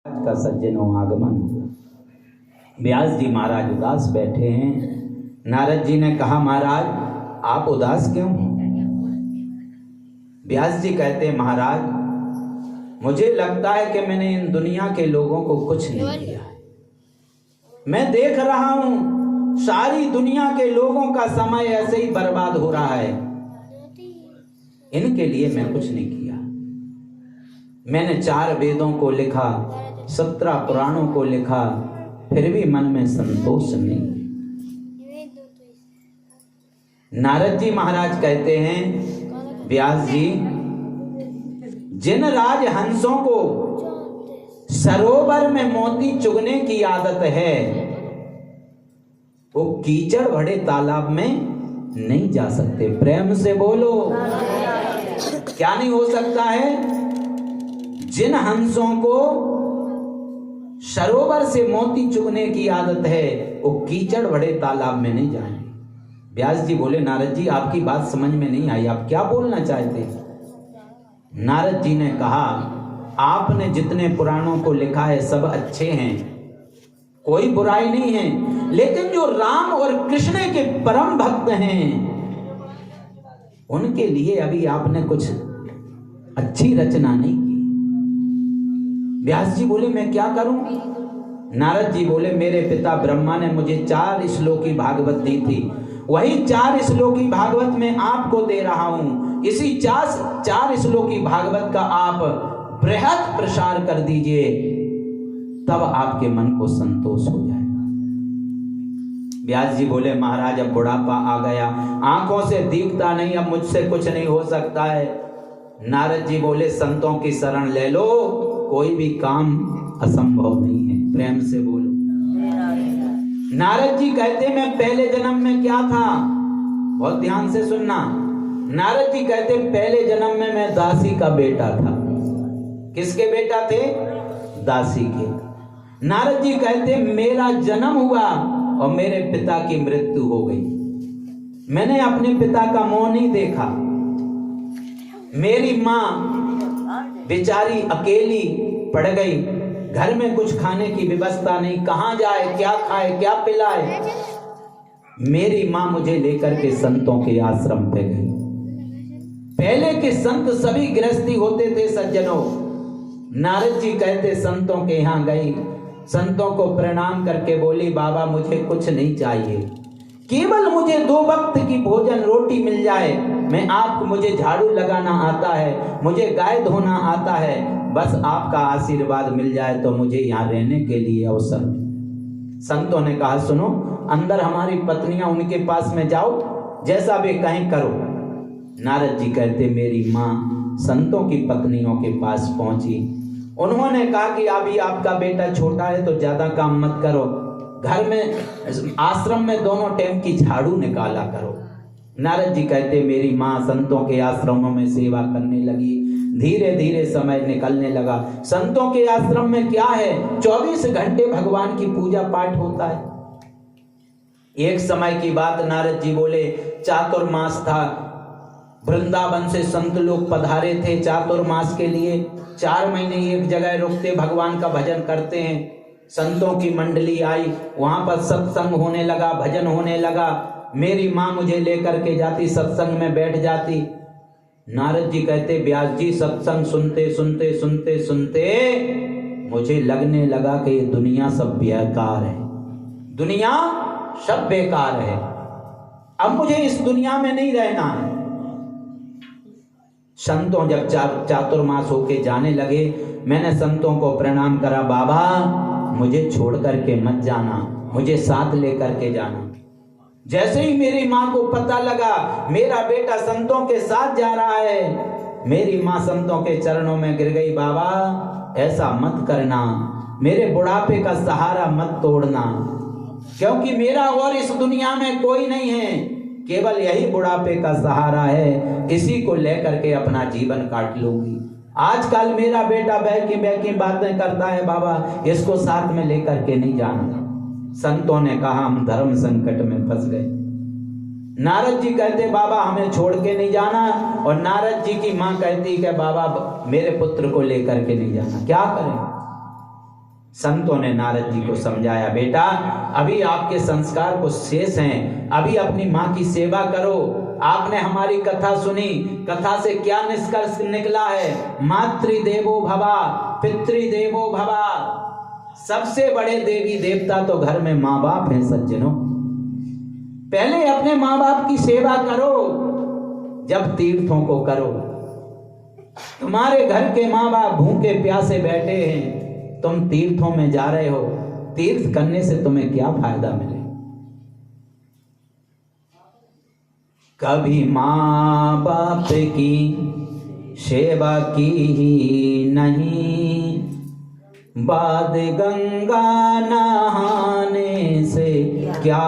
का सज्जनों आगमन। व्यास जी महाराज उदास बैठे हैं। नारद जी ने कहा, महाराज आप उदास क्यों हैं? व्यास जी कहते हैं, महाराज मुझे लगता है कि मैंने इन दुनिया के लोगों को कुछ नहीं किया है। मैं देख रहा हूं सारी दुनिया के लोगों का समय ऐसे ही बर्बाद हो रहा है। इनके लिए मैं कुछ नहीं किया। मैंने 4 वेदों को लिखा, 17 पुराणों को लिखा, फिर भी मन में संतोष नहीं। नारद जी महाराज कहते हैं, व्यास जी जिन राजहंसों को सरोवर में मोती चुगने की आदत है वो कीचड़ भरे तालाब में नहीं जा सकते। प्रेम से बोलो, क्या नहीं हो सकता है? जिन हंसों को सरोवर से मोती चुगने की आदत है वो कीचड़ भरे तालाब में नहीं जाएंगे। व्यास जी बोले, नारद जी आपकी बात समझ में नहीं आई, आप क्या बोलना चाहते हैं? नारद जी ने कहा, आपने जितने पुराणों को लिखा है सब अच्छे हैं, कोई बुराई नहीं है, लेकिन जो राम और कृष्ण के परम भक्त हैं उनके लिए अभी आपने कुछ अच्छी रचना नहीं की। व्यास जी बोले, मैं क्या करूं? नारद जी बोले, मेरे पिता ब्रह्मा ने मुझे 4 श्लोकी भागवत दी थी, वही 4 श्लोकी भागवत में आपको दे रहा हूं। इसी 4 श्लोकी भागवत का आप बृहद प्रसार कर दीजिए, तब आपके मन को संतोष हो जाएगा। व्यास जी बोले, महाराज अब बुढ़ापा आ गया, आंखों से दिखता नहीं, अब मुझसे कुछ नहीं हो सकता है। नारद जी बोले, संतों की शरण ले लो, कोई भी काम असंभव नहीं है। प्रेम से बोलो। नारद जी कहते, मैं पहले जन्म में क्या था? बहुत ध्यान से सुनना। नारद जी कहते, पहले जन्म में मैं दासी का बेटा था। किसके बेटा थे? दासी के। नारद जी कहते, मेरा जन्म हुआ और मेरे पिता की मृत्यु हो गई। मैंने अपने पिता का मुंह नहीं देखा। मेरी माँ बेचारी अकेली पड़ गई, घर में कुछ खाने की व्यवस्था नहीं, कहाँ जाए, क्या खाए, क्या पिलाए। मेरी माँ मुझे लेकर के संतों के आश्रम पे गई। पहले के संत सभी गृहस्थी होते थे सज्जनों। नारद जी कहते, संतों के यहाँ गई, संतों को प्रणाम करके बोली, बाबा मुझे कुछ नहीं चाहिए, केवल मुझे 2 वक्त की भोजन रोटी मिल जाए। मुझे झाड़ू लगाना आता है, मुझे गाय धोना आता है, बस आपका आशीर्वाद मिल जाए तो मुझे यहाँ रहने के लिए अवसर। संतों ने कहा, सुनो, अंदर हमारी पत्नियां, उनके पास में जाओ, जैसा भी कहें करो। नारद जी कहते, मेरी माँ संतों की पत्नियों के पास पहुंची। उन्होंने कहा कि अभी आपका बेटा छोटा है तो ज्यादा काम मत करो, घर में आश्रम में दोनों टाइम की झाड़ू निकाला करो। नारद जी कहते, मेरी माँ संतों के आश्रमों में सेवा करने लगी। धीरे धीरे समय निकलने लगा। संतों के आश्रम में क्या है, 24 घंटे भगवान की पूजा पाठ होता है। एक समय की बात, नारद जी बोले, चातुर्मास था, वृंदावन से संत लोग पधारे थे चातुर्मास के लिए। 4 महीने एक जगह रुकते, भगवान का भजन करते हैं। संतों की मंडली आई, वहां पर सत्संग होने लगा, भजन होने लगा। मेरी माँ मुझे लेकर के जाती, सत्संग में बैठ जाती। नारद जी कहते, व्यास जी सत्संग सुनते सुनते सुनते सुनते मुझे लगने लगा कि ये दुनिया सब बेकार है, दुनिया सब बेकार है, अब मुझे इस दुनिया में नहीं रहना है। संतों जब चातुर्मास होके जाने लगे, मैंने संतों को प्रणाम करा, बाबा मुझे छोड़ करके मत जाना, मुझे साथ लेकर के जाना। जैसे ही मेरी माँ को पता लगा मेरा बेटा संतों के साथ जा रहा है, मेरी माँ संतों के चरणों में गिर गई, बाबा ऐसा मत करना, मेरे बुढ़ापे का सहारा मत तोड़ना, क्योंकि मेरा और इस दुनिया में कोई नहीं है, केवल यही बुढ़ापे का सहारा है, इसी को लेकर के अपना जीवन काट लूंगी। आजकल मेरा बेटा बैकी बातें करता है, बाबा इसको साथ में लेकर के नहीं जाना। संतों ने कहा, हम धर्म संकट में फंस गए। नारद जी कहते, बाबा हमें छोड़ के नहीं जाना, और नारद जी की माँ कहती कि बाबा मेरे पुत्र को लेकर के नहीं जाना। क्या करें? संतों ने नारद जी को समझाया, बेटा अभी आपके संस्कार कुछ शेष हैं, अभी अपनी माँ की सेवा करो। आपने हमारी कथा सुनी, कथा से क्या निष्कर्ष निकला है? मातृदेवो भवा पितृदेवो भवा। सबसे बड़े देवी देवता तो घर में माँ बाप हैं सज्जनों। पहले अपने माँ बाप की सेवा करो, जब तीर्थों को करो। तुम्हारे घर के माँ बाप भूखे प्यासे बैठे हैं, तुम तीर्थों में जा रहे हो, तीर्थ करने से तुम्हें क्या फायदा मिले? कभी माँ बाप की सेवा की ही नहीं, बाद गंगा नहाने से क्या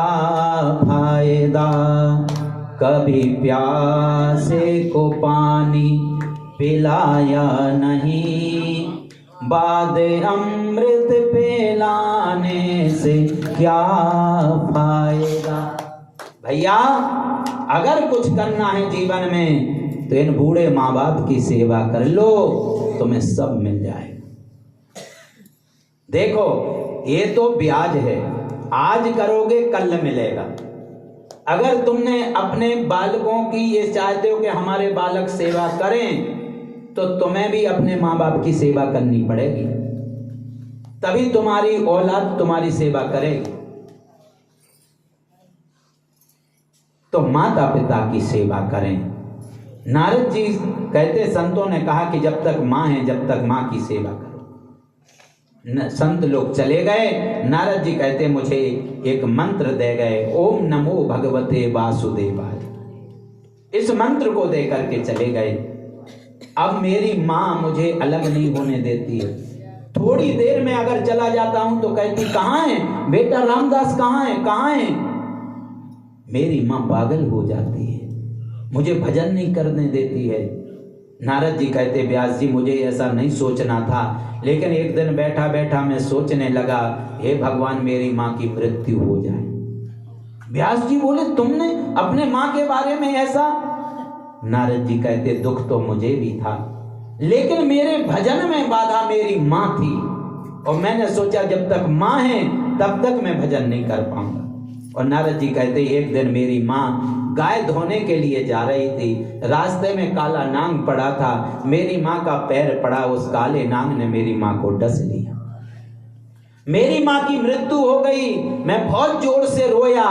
फायदा। कभी प्यासे को पानी पिलाया नहीं, बाद अमृत पिलाने से क्या फायदा। भैया अगर कुछ करना है जीवन में तो इन बूढ़े माँ बाप की सेवा कर लो, तुम्हें सब मिल जाएगा। देखो ये तो ब्याज है, आज करोगे कल मिलेगा। अगर तुमने अपने बालकों की ये चाहते हो कि हमारे बालक सेवा करें, तो तुम्हें भी अपने माँ बाप की सेवा करनी पड़ेगी, तभी तुम्हारी औलाद तुम्हारी सेवा करेगी। तो माता पिता की सेवा करें। नारद जी कहते, संतों ने कहा कि जब तक माँ है जब तक माँ की सेवा करो। संत लोग चले गए। नारद जी कहते, मुझे एक मंत्र दे गए, ओम नमो भगवते वासुदेवाय। इस मंत्र को दे करके चले गए। अब मेरी माँ मुझे अलग नहीं होने देती है। थोड़ी देर में अगर चला जाता हूं तो कहती, कहाँ है बेटा रामदास, कहाँ है कहाँ है। मेरी माँ पागल हो जाती है, मुझे भजन नहीं करने देती है। नारद जी कहते, व्यास जी मुझे ऐसा नहीं सोचना था, लेकिन एक दिन बैठा बैठा मैं सोचने लगा, हे भगवान मेरी माँ की मृत्यु हो जाए। व्यास जी बोले, तुमने अपने माँ के बारे में ऐसा? नारद जी कहते, दुख तो मुझे भी था, लेकिन मेरे भजन में बाधा मेरी माँ थी, और मैंने सोचा जब तक माँ है तब तक मैं भजन नहीं कर पाऊंगा। और नारद जी कहते, एक दिन मेरी माँ गाय धोने के लिए जा रही थी, रास्ते में काला नांग पड़ा था, मेरी माँ का पैर पड़ा, उस काले नांग ने मेरी माँ को डस लिया। मेरी माँ की मृत्यु हो गई। मैं बहुत जोर से रोया,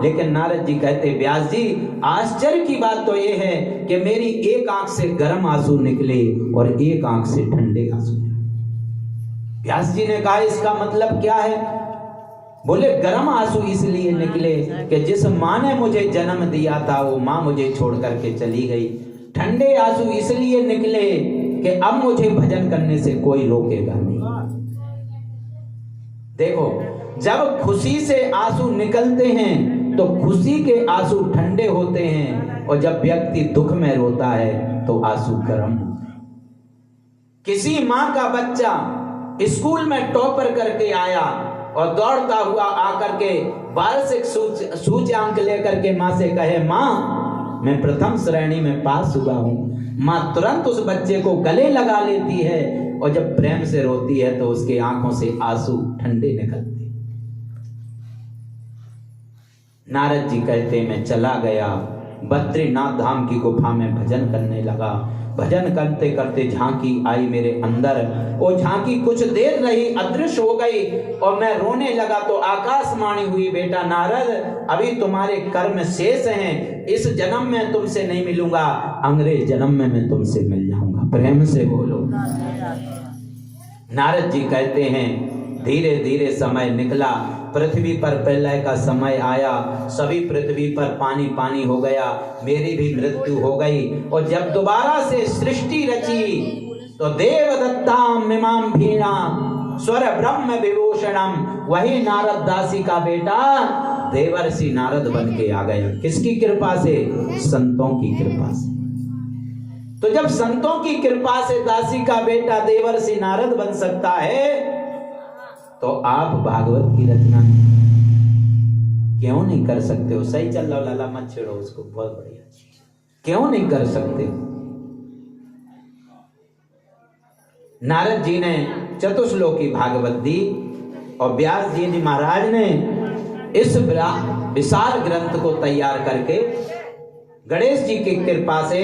लेकिन नारद जी कहते, व्यास जी आश्चर्य की बात तो ये है कि मेरी एक आंख से गर्म आंसू निकले और एक आंख से ठंडे आंसू निकले। व्यास जी ने कहा, इसका मतलब क्या है? बोले, गर्म आंसू इसलिए निकले कि जिस माँ ने मुझे जन्म दिया था वो माँ मुझे छोड़ करके चली गई। ठंडे आंसू इसलिए निकले कि अब मुझे भजन करने से कोई रोकेगा नहीं। देखो, जब खुशी से आंसू निकलते हैं तो खुशी के आंसू ठंडे होते हैं, और जब व्यक्ति दुख में रोता है तो आंसू गर्म होते हैं। किसी माँ का बच्चा स्कूल में टॉपर करके आया और दौड़ता हुआ आकर के वार्षिक सूचकांक लेकर के माँ से कहे, माँ मैं प्रथम श्रेणी में पास हुआ हूँ। माँ तुरंत उस बच्चे को गले लगा लेती है, और जब प्रेम से रोती है तो उसकी आंखों से आंसू ठंडे निकलते। नारद जी कहते, मैं चला गया बद्रीनाथ धाम की गुफा में भजन करने लगा। भजन करते करते झांकी आई मेरे अंदर, वो झांकी कुछ देर रही, अदृश्य हो गई, और मैं रोने लगा तो आकाशवाणी हुई, बेटा नारद अभी तुम्हारे कर्म शेष हैं, इस जन्म में तुमसे नहीं मिलूंगा, अगले जन्म में मैं तुमसे मिल जाऊंगा। प्रेम से बोलो। नारद जी कहते हैं, धीरे धीरे समय निकला, पृथ्वी पर प्रलय का समय आया, सभी पृथ्वी पर पानी पानी हो गया, मेरी भी मृत्यु हो गई। और जब दोबारा से सृष्टि रची तो देवदत्ताम इमाम भीना स्वर ब्रह्म विभूषणम, वही नारद दासी का बेटा देवर्षि नारद बन के आ गया। किसकी कृपा से? संतों की कृपा से। तो जब संतों की कृपा से दासी का बेटा देवर्षि नारद बन सकता है, तो आप भागवत की रचना क्यों नहीं कर सकते हो? सही चल रहा, लाला मत छेड़ो उसको, बहुत बढ़िया, क्यों नहीं कर सकते? नारद जी ने चतुश्लोकी भागवत दी और व्यास जी ने महाराज ने इस विशाल ग्रंथ को तैयार करके गणेश जी की कृपा से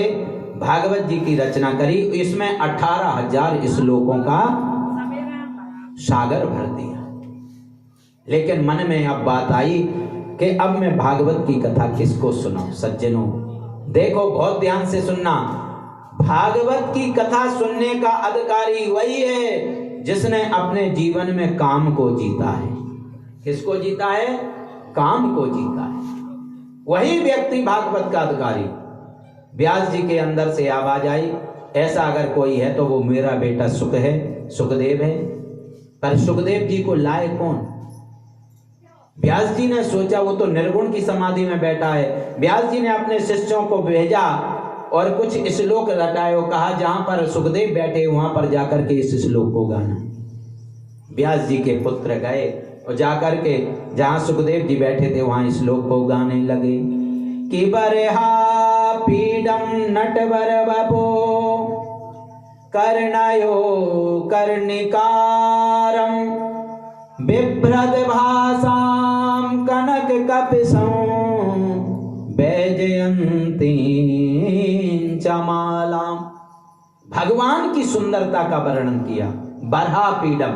भागवत जी की रचना करी। इसमें 18,000 श्लोकों का सागर भर दिया। लेकिन मन में अब बात आई कि अब मैं भागवत की कथा किसको सुनाऊं। सज्जनों देखो, बहुत ध्यान से सुनना, भागवत की कथा सुनने का अधिकारी वही है जिसने अपने जीवन में काम को जीता है। किसको जीता है? काम को जीता है। वही व्यक्ति भागवत का अधिकारी। व्यास जी के अंदर से आवाज आई, ऐसा अगर कोई है तो वो मेरा बेटा सुख है, सुखदेव है। पर सुखदेव जी को लाए कौन? व्यास जी ने सोचा वो तो निर्गुण की समाधि में बैठा है। व्यास जी ने अपने शिष्यों को भेजा और कुछ श्लोक रटाए और कहा जहां पर सुखदेव बैठे वहां पर जाकर के इस श्लोक को गाना। व्यास जी के पुत्र गए और जाकर के जहां सुखदेव जी बैठे थे वहां श्लोक को गाने लगे कि बरहा पीडम नटवर बपो कर्णयो कर्णिकारम बिभ्रद भाषाम कनक कपिसं वैजयंती चमालाम। भगवान की सुंदरता का वर्णन किया। बरहा पीडम,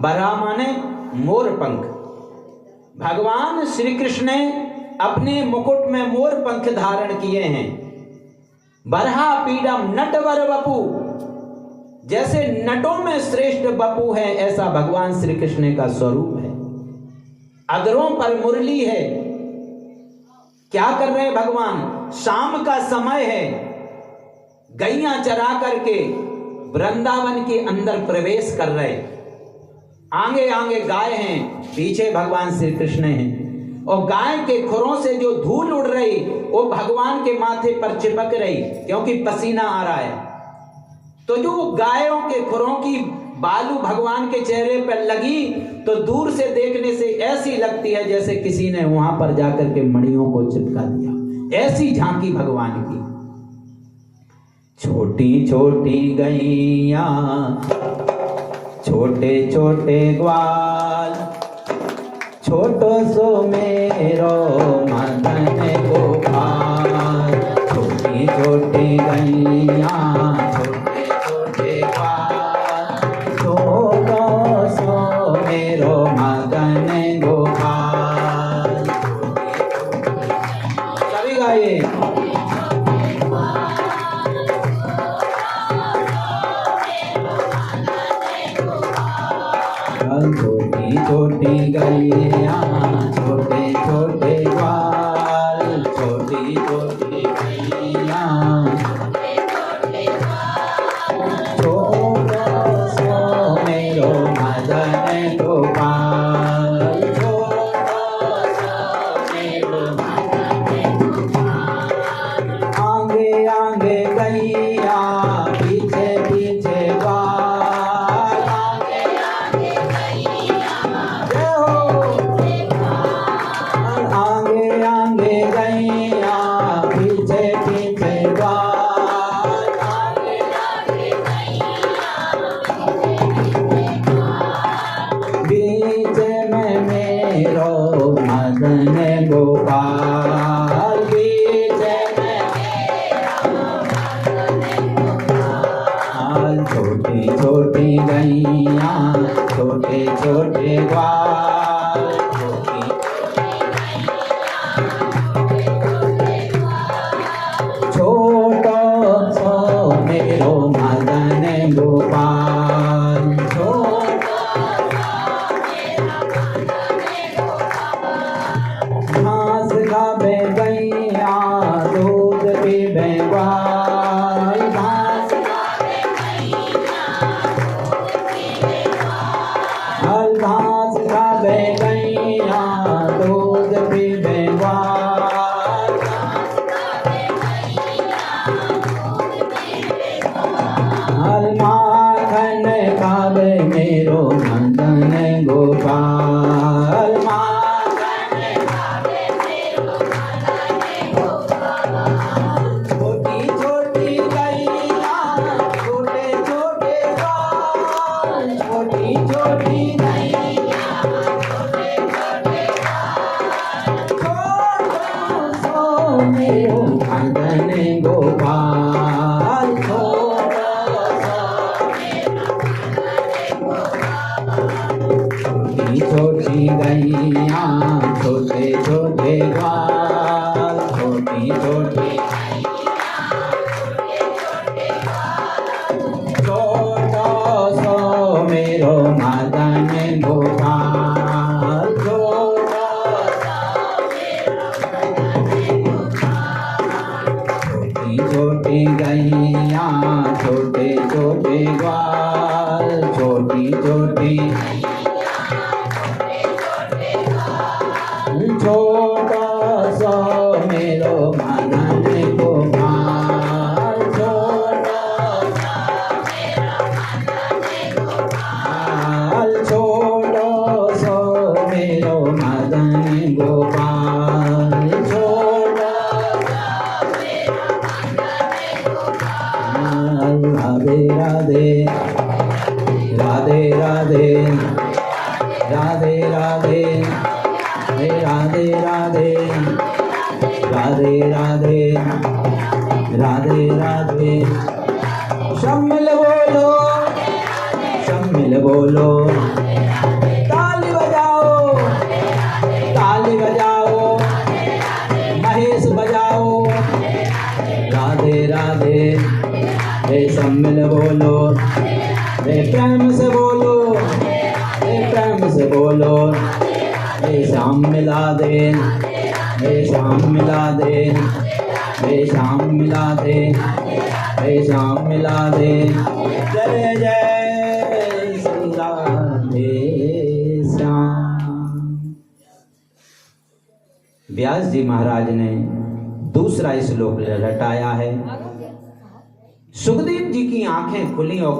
बरहा माने मोर पंख। भगवान श्री कृष्ण ने अपने मुकुट में मोर पंख धारण किए हैं। बरहा पीडम नटवर बपू, जैसे नटों में श्रेष्ठ बपू है ऐसा भगवान श्री कृष्ण का स्वरूप है। अधरों पर मुरली है। क्या कर रहे हैं भगवान? शाम का समय है, गैया चरा करके वृंदावन के अंदर प्रवेश कर रहे। आगे आगे गाय हैं, पीछे भगवान श्री कृष्ण हैं और गाय के खुरों से जो धूल उड़ रही वो भगवान के माथे पर चिपक रही क्योंकि पसीना आ रहा है। तो जो गायों के खुरों की बालू भगवान के चेहरे पर लगी तो दूर से देखने से ऐसी लगती है जैसे किसी ने वहां पर जाकर के मणियों को चिपका दिया। ऐसी झांकी भगवान की। छोटी छोटी गैया छोटे छोटे ग्वाल, छोटो सो मेरो मदन गोपाल। छोटी छोटी गैया छोटे छोटे ग्वाल, छोटो सो मेरो मदन गोपाल। सभी गाइए। छोटी छोटी गैया छोटे छोटे ग्वाल, छोटी छोटी गैया छोटो सो मेरो मदन गोपाल। छोटो सो मेरो मदन गोपाल। आगे आगे गैया पीछे पीछे ग्वाल। मदन गोपाल बीच में छोटी छोटी गैया छोटे छोटे ग्वाल। छोटो सो मेरो मदन गोपाल। घास खावे गैया दूध पीवे ग्वाल। घास खावे गैया दूध पीवे ग्वाल। घास खावे गैया दूध पीवे ग्वाल। घास खावे गैया दूध पीवे ग्वाल। माखन खावे मेरो मदन गोपाल। छोटी छोटी छोटी गैया छोटे छोटे ग्वाल, छोटी छोटी छोटा सो मेरो मदन गोपाल, छोटा छोटी छोटी गैया छोटे छोटे ग्वाल, छोटी छोटी छोटा सा मेरो मदन गोपाल, छोटा छोटा सा मेरो मदन गोपाल, छोटा राधे राधे राधे राधे राधे राधे राधे राधे राधे राधे राधे राधे। सम्मिल बोलो, सम्मिल बोलो, ताली बजाओ, ताली बजाओ, महेश बजाओ, राधे राधे। रे सम्मिल बोलो, रे प्रेम से बोलो, रे प्रेम से बोलो, रे शाम मिला दे, रे शाम मिला दे, रे शाम मिला दे, रे शाम मिला दे। जय जय श्री राधे श्याम। व्यास जी महाराज ने दूसरा श्लोक रटाया है। सुखदेव जी की आंखें खुली और